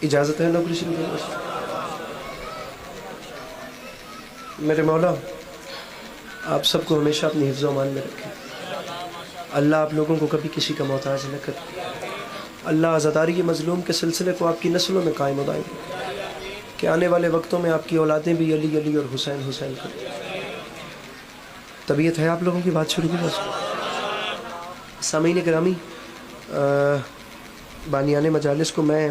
اجازت ہے نوکری شروع کرنے سے؟ میرے مولا آپ سب کو ہمیشہ اپنی حفظ و امان میں رکھیں. اللہ آپ لوگوں کو کبھی کسی کا محتاج نہ کرے. اللہ عزاداری مظلوم کے سلسلے کو آپ کی نسلوں میں قائم و دائم رکھے کہ آنے والے وقتوں میں آپ کی اولادیں بھی علی علی اور حسین حسین کریں. طبیعت ہے آپ لوگوں کی؟ بات شروع کی بس. سامعین گرامی، بانیان مجالس کو میں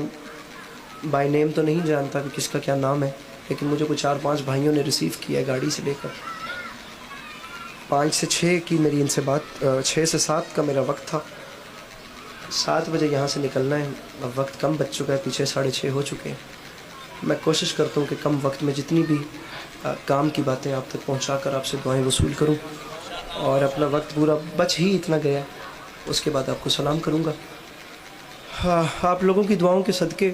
بائی نیم تو نہیں جانتا کہ کس کا کیا نام ہے، لیکن مجھے کوئی 4-5 بھائیوں نے ریسیو کیا ہے گاڑی سے لے کر. 5 سے 6 کی میری ان سے بات، 6 سے 7 کا میرا وقت تھا. 7 بجے یہاں سے نکلنا ہے. اب وقت کم بچ چکا ہے، پیچھے 6:30 ہو چکے ہیں. میں کوشش کرتا ہوں کہ کم وقت میں جتنی بھی کام کی باتیں آپ تک پہنچا کر آپ سے دعائیں وصول کروں، اور اپنا وقت پورا بچ ہی اتنا گیا ہے. اس کے بعد آپ کو سلام کروں گا. آپ لوگوں کی دعاؤں کے صدقے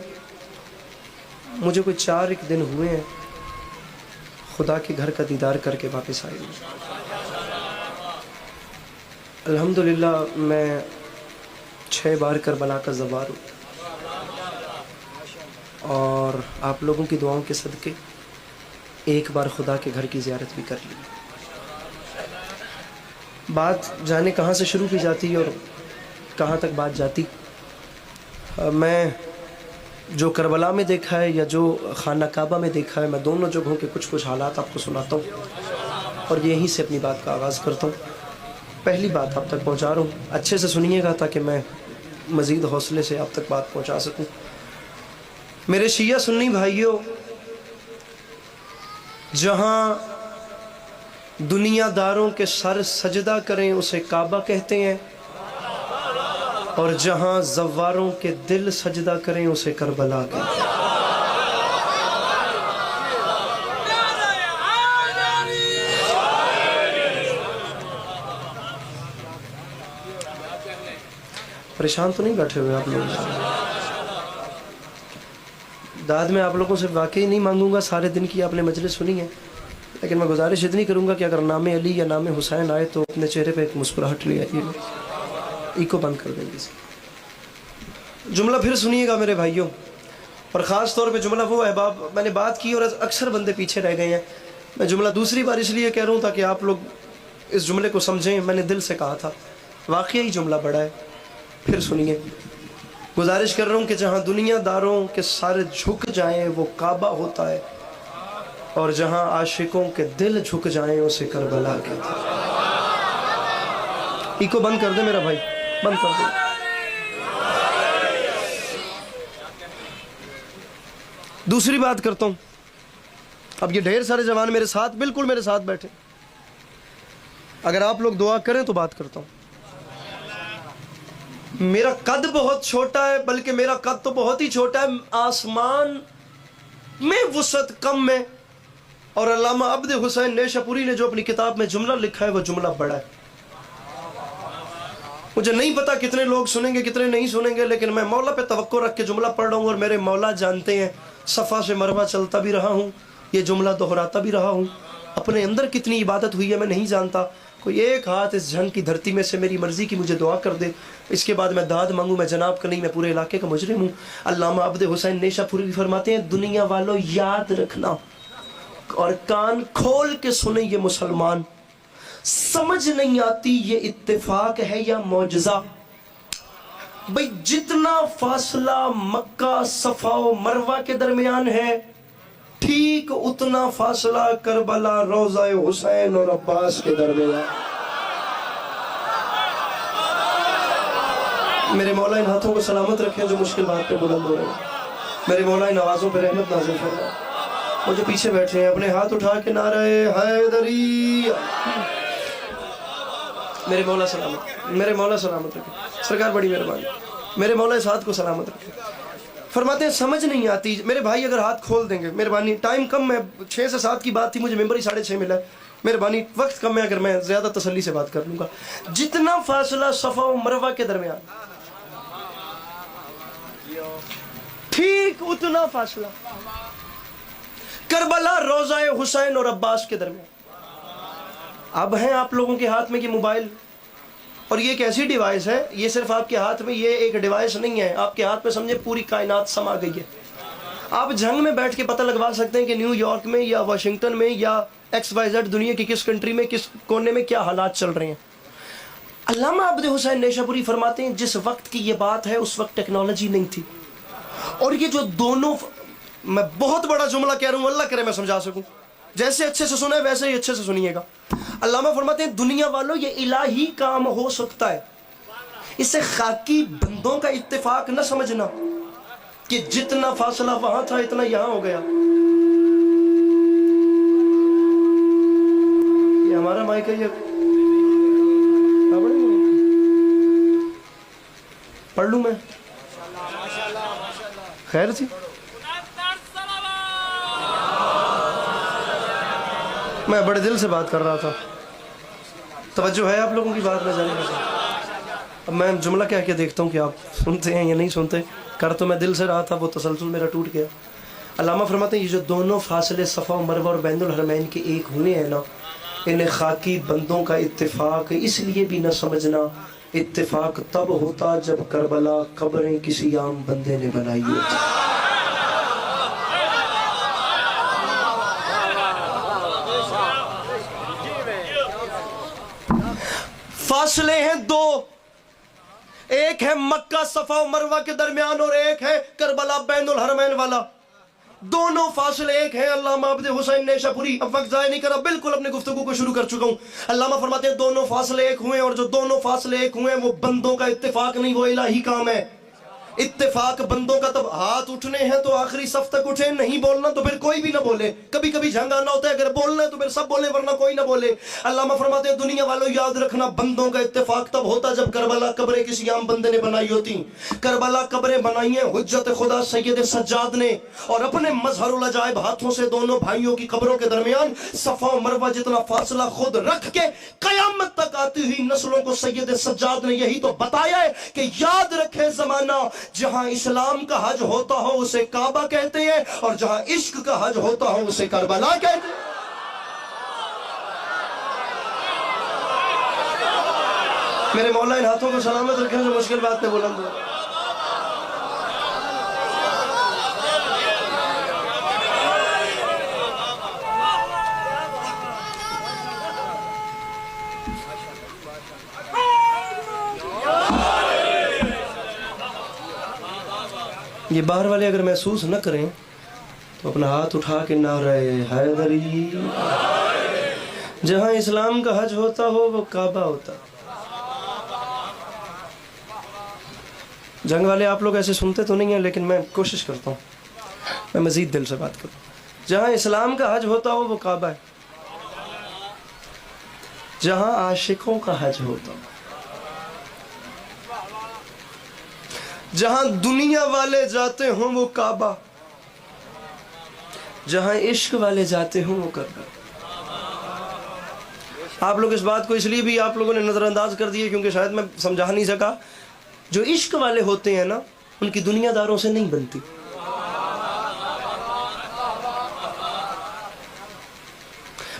مجھے کوئی 4 دن ہوئے ہیں خدا کے گھر کا دیدار کر کے واپس آئے ہوں. الحمدللہ میں 6 بار کربلا کا زوار ہوں، اور آپ لوگوں کی دعاؤں کے صدقے 1 بار خدا کے گھر کی زیارت بھی کر لی. بات جانے کہاں سے شروع کی جاتی اور کہاں تک بات جاتی. میں جو کربلا میں دیکھا ہے یا جو خانہ کعبہ میں دیکھا ہے، میں دونوں جگہوں کے کچھ حالات آپ کو سناتا ہوں اور یہیں سے اپنی بات کا آغاز کرتا ہوں. پہلی بات آپ تک پہنچا رہا ہوں، اچھے سے سنیے گا تاکہ میں مزید حوصلے سے آپ تک بات پہنچا سکوں. میرے شیعہ سنی بھائیوں، جہاں دنیا داروں کے سر سجدہ کریں اسے کعبہ کہتے ہیں، اور جہاں زواروں کے دل سجدہ کریں اسے کربلا کہتے ہیں. پریشان تو نہیں بیٹھے ہوئے آپ لوگ؟ داد میں آپ لوگوں سے واقعی نہیں مانگوں گا، سارے دن کی آپ نے مجلس سنی ہے، لیکن میں گزارش اتنی کروں گا کہ اگر نام علی یا نام حسین آئے تو اپنے چہرے پہ ایک مسکراہٹ لے آئیے. ایکو بند کر دیں گے. جملہ پھر سنیے گا میرے بھائیوں، اور خاص طور پہ جملہ وہ ہے، میں نے بات کی اور اکثر بندے پیچھے رہ گئے ہیں. میں جملہ دوسری بار اس لیے کہہ رہا ہوں تاکہ آپ لوگ اس جملے کو سمجھیں. میں نے دل سے کہا تھا، واقعی جملہ بڑا ہے. پھر سنیے. گزارش کر رہا ہوں کہ جہاں دنیا داروں کے سر جھک جائیں وہ کعبہ ہوتا ہے، اور جہاں عاشقوں کے دل جھک جائیں اسے کربلا کہتے ہیں. ایکو بند کر دے میرا بھائی، بند کر دے. دوسری بات کرتا ہوں. اب یہ ڈھیر سارے جوان میرے ساتھ، بالکل میرے ساتھ بیٹھے. اگر آپ لوگ دعا کریں تو بات کرتا ہوں. میرا قد بہت چھوٹا ہے، بلکہ میرا قد تو بہت ہی چھوٹا ہے. آسمان میں وسعت کم ہے، اور علامہ عبد حسین نیشہ پوری نے جو اپنی کتاب میں جملہ لکھا ہے وہ جملہ بڑا ہے. مجھے نہیں پتا کتنے لوگ سنیں گے کتنے نہیں سنیں گے، لیکن میں مولا پہ توقع رکھ کے جملہ پڑھ رہا ہوں، اور میرے مولا جانتے ہیں. صفا سے مروہ چلتا بھی رہا ہوں، یہ جملہ دہراتا بھی رہا ہوں. اپنے اندر کتنی عبادت ہوئی ہے میں نہیں جانتا. کوئی ایک ہاتھ اس جھنگ کی دھرتی میں سے میری مرضی کی مجھے دعا کر دے، اس کے بعد میں داد مانگوں. میں جناب کا نہیں، میں پورے علاقے کا مجرم ہوں. علامہ عبد حسین نیشہ پوری فرماتے ہیں، دنیا والوں یاد رکھنا اور کان کھول کے سنیں یہ مسلمان، سمجھ نہیں آتی یہ اتفاق ہے یا معجزہ. بھئی جتنا فاصلہ مکہ صفا و مروہ کے درمیان ہے، ٹھیک اتنا فاصلہ کربلا روضہ حسین اور عباس کے درمیان. میرے مولا ان ہاتھوں کو سلامت رکھیں جو مشکل بات پہ بلند ہو رہے ہیں. میرے مولا ان آوازوں پہ رحمت نازل فرمائے. وہ جو پیچھے بیٹھے ہیں اپنے ہاتھ اٹھا کے نعرہ حیدری. میرے مولا سلامت، میرے مولا سلامت رکھیں. سرکار بڑی مہربانی، میرے مولا اس ہاتھ کو سلامت رکھیں. فرماتے ہیں سمجھ نہیں آتی. میرے بھائی اگر ہاتھ کھول دیں گے مہربانی، ٹائم کم ہے، 6 سے 7 کی بات تھی، مجھے ممبر ہی 6:30 ملا ہے. مہربانی وقت کم ہے، اگر میں زیادہ تسلی سے بات کر لوں گا. جتنا فاصلہ صفا و مروہ کے درمیان، ٹھیک اتنا فاصلہ کربلا روضہ حسین اور عباس کے درمیان. اب ہیں آپ لوگوں کے ہاتھ میں یہ موبائل، اور یہ ایک ایسی ڈیوائس ہے، یہ صرف آپ کے ہاتھ میں یہ ایک ڈیوائس نہیں ہے، آپ کے ہاتھ میں سمجھے پوری کائنات سما گئی ہے. آپ جنگ میں بیٹھ کے پتہ لگوا سکتے ہیں کہ نیو یارک میں یا واشنگٹن میں یا XYZ دنیا کی کس کنٹری میں کس کونے میں کیا حالات چل رہے ہیں. علامہ عبد حسین نیشاپوری فرماتے ہیں جس وقت کی یہ بات ہے اس وقت ٹیکنالوجی نہیں تھی. اور یہ جو دونوں، میں بہت بڑا جملہ کہہ رہا ہوں، اللہ کرے میں سمجھا سکوں، جیسے اچھے سے سنا ہے ویسے ہی اچھے سے سنیے گا. علامہ فرماتے ہیں دنیا والوں یہ الہی کام ہو سکتا ہے، اسے خاکی بندوں کا اتفاق نہ سمجھنا کہ جتنا فاصلہ وہاں تھا اتنا یہاں ہو گیا. یہ ہمارا مائک ہے، یہ پڑھ لوں میں؟ خیر تھی. میں بڑے دل سے بات کر رہا تھا، توجہ ہے آپ لوگوں کی بات میں جانے کا. اب میں جملہ کہہ کے دیکھتا ہوں کہ آپ سنتے ہیں یا نہیں سنتے. کر تو میں دل سے رہا تھا، وہ تسلسل میرا ٹوٹ گیا. علامہ فرماتے ہیں یہ جو دونوں فاصلے صفا و مروہ اور بین الحرمین کے ایک ہوئے ہیں نا، انہیں خاکی بندوں کا اتفاق اس لیے بھی نہ سمجھنا، اتفاق تب ہوتا جب کربلا قبریں کسی عام بندے نے بنائی ہوتی. فاصلے ہیں دو، ایک ہے مکہ صفا و مروہ کے درمیان اور ایک ہے کربلا بین الحرمین والا. دونوں فاصلے ایک ہیں. علامہ عبد حسین نیشاپوری، اب وقت ضائع نہیں کرا، بالکل اپنے گفتگو کو شروع کر چکا ہوں. علامہ فرماتے ہیں دونوں فاصلے ایک ہوئے، اور جو دونوں فاصلے ایک ہوئے وہ بندوں کا اتفاق نہیں، وہ الہی کام ہے. اتفاق بندوں کا تب ہاتھ اٹھنے ہیں تو آخری صف تک اٹھے، نہیں بولنا تو پھر کوئی بھی نہ بولے. کبھی کبھی جھنگ آنا ہوتا ہے، اگر بولنا ہے تو پھر سب بولے ورنہ کوئی نہ بولے. علامہ فرماتے ہیں دنیا والوں یاد رکھنا بندوں کا اتفاق تب ہوتا جب کربلا قبریں کسی عام بندے نے بنائی ہوتی. کربلا قبریں بنائی ہیں حجت خدا سید سجاد نے، اور اپنے مظہر العجائب ہاتھوں سے دونوں بھائیوں کی قبروں کے درمیان صفا و مروہ جتنا فاصلہ خود رکھ کے قیامت تک آتی ہوئی نسلوں کو سید سجاد نے یہی تو بتایا ہے کہ یاد رکھے زمانہ، جہاں اسلام کا حج ہوتا ہو اسے کعبہ کہتے ہیں، اور جہاں عشق کا حج ہوتا ہو اسے کربلا کہتے ہیں. میرے مولا ان ہاتھوں کو سلامت رکھیں جو مشکل بات پہ بلند ہو. یہ باہر والے اگر محسوس نہ کریں تو اپنا ہاتھ اٹھا کے نعرہ حیدری. جہاں اسلام کا حج ہوتا ہو وہ کعبہ ہوتا. جنگ والے آپ لوگ ایسے سنتے تو نہیں ہیں، لیکن میں کوشش کرتا ہوں میں مزید دل سے بات کروں. جہاں اسلام کا حج ہوتا ہو وہ کعبہ ہے. جہاں عاشقوں کا حج ہوتا ہو، جہاں دنیا والے جاتے ہوں وہ کعبہ، جہاں عشق والے جاتے ہوں وہ کربلا. آپ لوگ اس بات کو اس لیے بھی آپ لوگوں نے نظر انداز کر دیا کیونکہ شاید میں سمجھا نہیں سکا. جو عشق والے ہوتے ہیں نا ان کی دنیا داروں سے نہیں بنتی.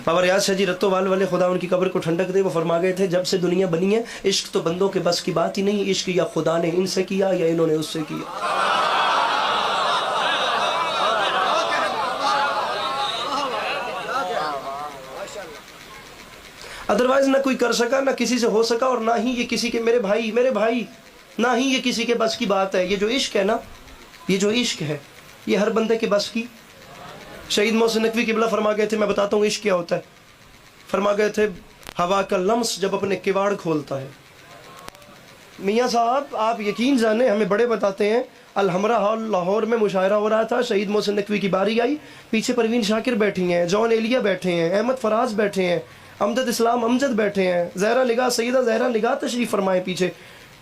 بابا ریاض شاہ جی رتوال والے خدا ان کی قبر کو ٹھنڈک دے، وہ فرما گئے تھے جب سے دنیا بنی ہے عشق تو بندوں کے بس کی بات ہی نہیں. عشق یا خدا نے ان سے کیا یا انہوں نے اس سے کیا. ادروائز نہ کوئی کر سکا، نہ کسی سے ہو سکا، اور نہ ہی یہ کسی کے میرے بھائی نہ ہی یہ کسی کے بس کی بات ہے. یہ جو عشق ہے نا، یہ جو عشق ہے یہ ہر بندے کے بس کی. شہید محسن نقوی قبلہ فرما گئے تھے، میں بتاتا ہوں عشق کیا ہوتا ہے. فرما گئے تھے ہوا کا لمس جب اپنے کواڑ کھولتا ہے. میاں صاحب آپ یقین جانیں، ہمیں بڑے بتاتے ہیں، الحمرہ ہال لاہور میں مشاعرہ ہو رہا تھا، شہید محسن نقوی کی باری آئی، پیچھے پروین شاکر بیٹھی ہیں، جون ایلیا بیٹھے ہیں، احمد فراز بیٹھے ہیں، امجد اسلام امجد بیٹھے ہیں، زہرہ نگاہ سیدہ زہرہ نگاہ تشریف فرمائے پیچھے.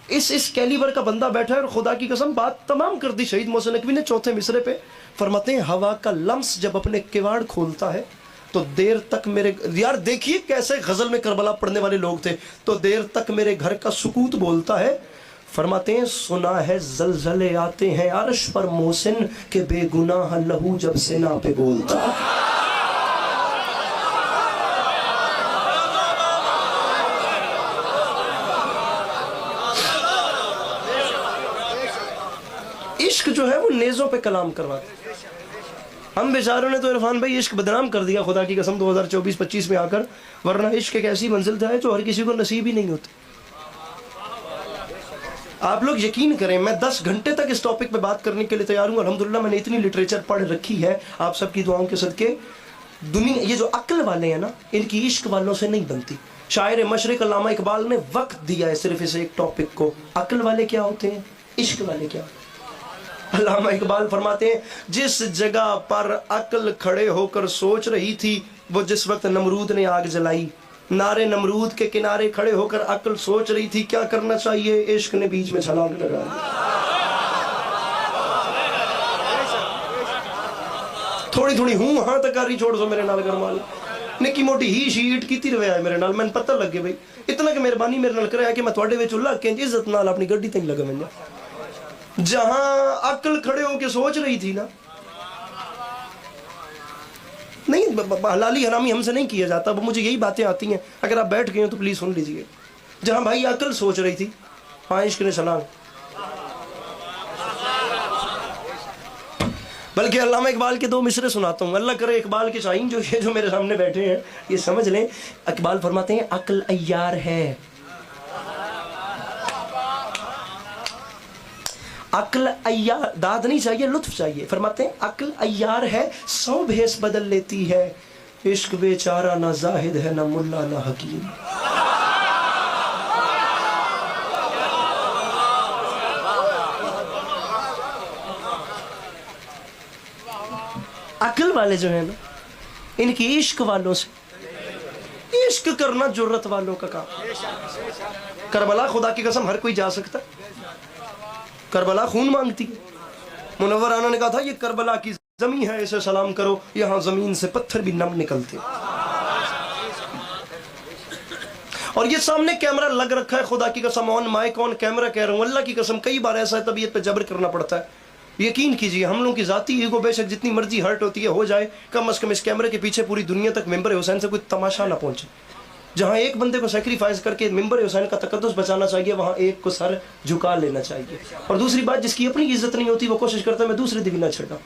اس کیلیبر کا بندہ بیٹھا ہے، اور خدا کی قسم بات تمام کر دی شہید محسن نقوی نے چوتھے مصرے پہ. فرماتے ہیں ہوا کا لمس جب اپنے کواڑ کھولتا ہے تو دیر تک میرے، یار دیکھیے کیسے غزل میں کربلا پڑھنے والے لوگ تھے، تو دیر تک میرے گھر کا سکوت بولتا ہے. فرماتے ہیں سنا ہے زلزلے آتے ہیں عرش پر محسن کہ بے گناہ لہو جب سنا پہ بولتا. عشق جو ہے وہ نیزوں پہ کلام کرواتا ہے. ہم بیچاروں نے تو عرفان بھائی عشق بدنام کر دیا خدا کی قسم 2024-25 میں آ کر، ورنہ عشق ایک ایسی منزل ہے جو ہر کسی کو نصیب ہی نہیں ہوتی۔ آپ لوگ یقین کریں، میں 10 گھنٹے تک اس ٹاپک پہ بات کرنے کے لیے تیار ہوں۔ الحمدللہ میں نے اتنی لٹریچر پڑھ رکھی ہے آپ سب کی دعاؤں کے صدقے۔ دنیا یہ جو عقل والے ہیں نا، ان کی عشق والوں سے نہیں بنتی۔ شاعر مشرق علامہ اقبال نے وقت دیا ہے صرف اس ایک ٹاپک کو، عقل والے کیا ہوتے ہیں، عشق والے کیا ہوتے ہیں۔ علامہ اقبال فرماتے ہیں جس جگہ پر عقل کھڑے ہو کر سوچ رہی تھی، وہ جس وقت نمرود نے آگ جلائی، نارے نمرود کے کنارے کھڑے ہو کر عقل سوچ رہی تھی کیا کرنا چاہیے، عشق نے بیچ میں چھلانگ لگا دی۔ تھوڑی تھوڑی ہوں ہاں تکاری چھوڑ دو میرے نال گرمال، نکی موٹی ہی شیٹ کیتی رویا ہے میرے نال، میں پتہ لگ گیا بھائی اتنا کہ مہربانی میرے نال کرے کہ میں تھوڑے وچ اللہ کے عزت نال اپنی گڈی تے لگا میں جہاں عقل کھڑے ہو کے سوچ رہی تھی نا، نہیں حلالی حرامی ہم سے نہیں کیا جاتا، مجھے یہی باتیں آتی ہیں، اگر آپ بیٹھ گئے ہیں تو پلیز سن لیجئے۔ جہاں بھائی عقل سوچ رہی تھی، ہاں عشق نے چھلانگ۔ بلکہ علامہ اقبال کے 2 مصرے سناتا ہوں، اللہ کرے اقبال کے شاہین جو میرے سامنے بیٹھے ہیں یہ سمجھ لیں۔ اقبال فرماتے ہیں عقل عیار ہے، عقل عیار، داد نہیں چاہیے لطف چاہیے۔ فرماتے ہیں عقل عیار ہے 100 بھیس بدل لیتی ہے، عشق بیچارہ نہ زاہد ہے نہ ملا نہ حکیم۔ عقل والے جو ہیں نا، ان کی عشق والوں سے، عشق کرنا جرت والوں کا کام۔ کربلا خدا کی قسم ہر کوئی جا سکتا ہے، کربلا خون مانگتی ہے۔ منور آنا نے کہا تھا یہ کربلا کی زمین ہے، اسے سلام کرو، یہاں زمین سے پتھر بھی نم نکلتے۔ اور یہ سامنے کیمرہ لگ رکھا ہے، خدا کی قسم آن مائک آن کیمرہ کہہ رہا ہوں، اللہ کی قسم کئی بار ایسا ہے طبیعت پہ جبر کرنا پڑتا ہے۔ یقین کیجئے ہم لوگوں کی ذاتی ایگو بے شک جتنی مرضی ہرٹ ہوتی ہے ہو جائے، کم از کم اس کیمرے کے پیچھے پوری دنیا تک ممبر حسین سے کوئی تماشا نہ پہنچے۔ جہاں ایک بندے کو سیکریفائز کر کے ممبر حسین کا تقدس بچانا چاہیے، وہاں ایک کو سر جھکا لینا چاہیے۔ اور دوسری بات، جس کی اپنی عزت نہیں ہوتی وہ کوشش کرتا ہے میں دوسرے دی بھی نہ چھڑا۔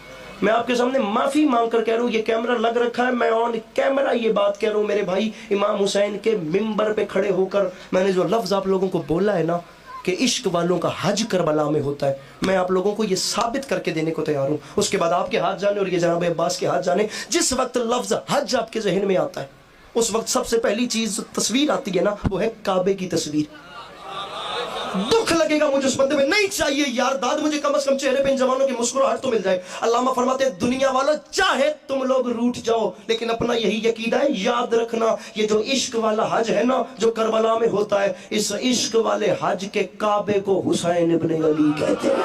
میں آپ کے سامنے معافی مانگ کر کہہ رہا ہوں، یہ کیمرہ لگ رکھا ہے، میں آن کیمرہ یہ بات کہہ رہا ہوں، میرے بھائی امام حسین کے ممبر پہ کھڑے ہو کر میں نے جو لفظ آپ لوگوں کو بولا ہے نا کہ عشق والوں کا حج کربلا میں ہوتا ہے، میں آپ لوگوں کو یہ ثابت کر کے دینے کو تیار ہوں۔ اس کے بعد آپ کے ہاتھ جانے اور یہ جناب عباس کے ہاتھ جانے۔ جس وقت لفظ حج آپ کے ذہن میں آتا ہے اس وقت سب سے پہلی چیز تصویر آتی ہے نا، وہ ہے کعبے کی تصویر۔ دکھ لگے گا مجھے اس بندے میں، نہیں چاہیے یار داد، مجھے کم از کم چہرے پہ ان جوانوں کی مسکراہٹ تو مل جائے۔ علامہ فرماتے ہیں دنیا والوں چاہے تم لوگ روٹھ جاؤ لیکن اپنا یہی عقیدہ ہے، یاد رکھنا یہ جو عشق والا حج ہے نا جو کربلا میں ہوتا ہے، اس عشق والے حج کے کعبے کو حسین ابن علی کہتے ہیں۔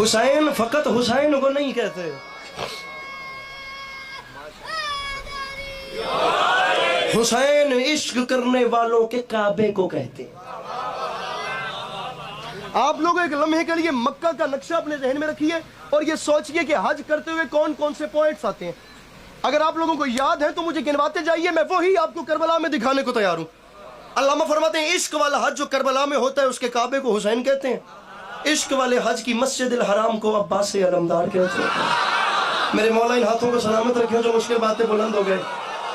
حسین فقط حسین کو نہیں کہتے، حسین عشق کرنے والوں کے کعبے کو کہتے ہیں۔ آپ لوگ ایک لمحے کے لیے مکہ کا نقشہ اپنے ذہن میں رکھیے اور یہ سوچئے کہ حج کرتے ہوئے کون کون سے پوائنٹس آتے ہیں۔ اگر آپ لوگوں کو یاد ہے تو مجھے گنواتے جائیے، میں وہی آپ کو کربلا میں دکھانے کو تیار ہوں۔ علامہ فرماتے ہیں عشق والا حج جو کربلا میں ہوتا ہے اس کے کعبے کو حسین کہتے ہیں، عشق والے حج کی مسجد الحرام کو عباس علمدار کہتے ہیں۔ میرے مولا ان ہاتھوں کو سلامت رکھیں جو مشکل باتیں بلند ہو گئے،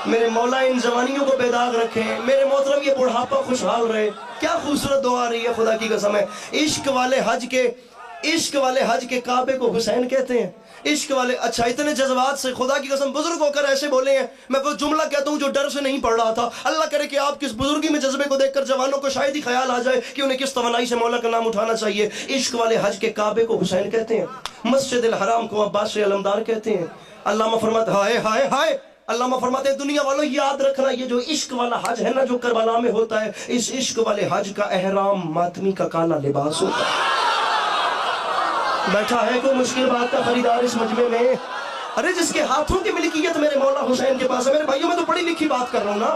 میرے مولا ان جوانیوں کو بیداغ رکھیں، میرے محترم یہ بڑھاپا خوشحال رہے۔ کیا خوبصورت دعا رہی ہے، خدا کی قسم ہے۔ عشق والے حج کے کعبے کو حسین کہتے ہیں، عشق والے، اچھا اتنے جذبات سے خدا کی قسم بزرگ ہو کر ایسے بولے ہیں، میں وہ جملہ کہتا ہوں جو ڈر سے نہیں پڑھ رہا تھا۔ اللہ کرے کہ آپ کس بزرگی میں جذبے کو دیکھ کر جوانوں کو شاید ہی خیال آ جائے کہ انہیں کس توانائی سے مولا کا نام اٹھانا چاہیے۔ عشق والے حج کے کعبے کو حسین کہتے ہیں، مسجد الحرام کو عباس علمدار کہتے ہیں۔ علامہ فرماتے ہائے ہائے ہائے، علامہ فرماتے ہیں دنیا والوں یاد رکھنا یہ جو عشق والا حج ہے نا جو کربلا میں ہوتا ہے، اس عشق والے حج کا احرام ماتمی کا کالا لباس ہوتا ہے۔ بیٹھا ہے کوئی مشکل بات کا خریدار اس مجمع میں؟ ارے جس کے ہاتھوں کی ملکیت میرے مولا حسین کے پاس ہے، میرے بھائیوں میں تو پڑھی لکھی بات کر رہا ہوں نا،